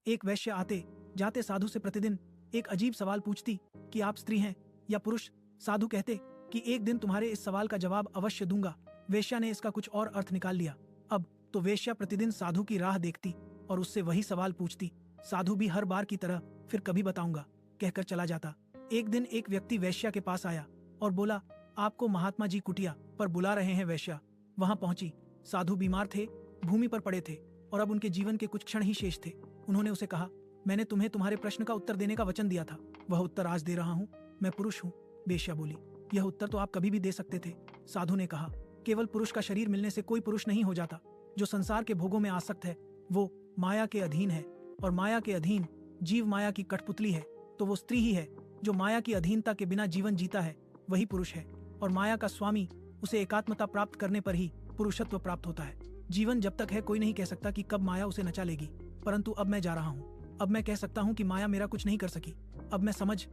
एक वैश्य आते जाते साधु से प्रतिदिन एक अजीब सवाल पूछती कि आप स्त्री हैं या पुरुष। साधु कहते कि एक दिन तुम्हारे इस सवाल का जवाब अवश्य दूंगा। वेश्या ने इसका कुछ और अर्थ निकाल लिया। अब तो वेश्या प्रतिदिन साधु की राह देखती और उससे वही सवाल पूछती। साधु भी हर बार की तरह फिर कभी बताऊंगा कहकर चला जाता। एक दिन एक व्यक्ति वेश्या के पास आया और बोला, आपको महात्मा जी कुटिया पर बुला रहे हैं। वेश्या वहां पहुंची। साधु बीमार थे, भूमि पर पड़े थे और अब उनके जीवन के कुछ क्षण ही शेष थे। उन्होंने उसे कहा, मैंने तुम्हें तुम्हारे प्रश्न का उत्तर देने का वचन दिया था, वह उत्तर आज दे रहा हूँ। मैं पुरुष हूँ। वेश्या बोली, यह उत्तर तो आप कभी भी दे सकते थे। साधु ने कहा, केवल पुरुष का शरीर मिलने से कोई पुरुष नहीं हो जाता। जो संसार के भोगों में आसक्त है वो माया के अधीन है और माया के अधीन जीव माया की कठपुतली है। तो वो स्त्री ही है जो माया की अधीनता के बिना जीवन जीता है, वही पुरुष है। और माया का स्वामी उसे एकात्मता प्राप्त करने पर ही पुरुषत्व प्राप्त होता है। जीवन जब तक है कोई नहीं कह सकता कि कब माया उसे नचा लेगी। परंतु अब मैं जा रहा हूँ। अब मैं कह सकता हूँ कि माया मेरा कुछ नहीं कर सकी। अब मैं समझ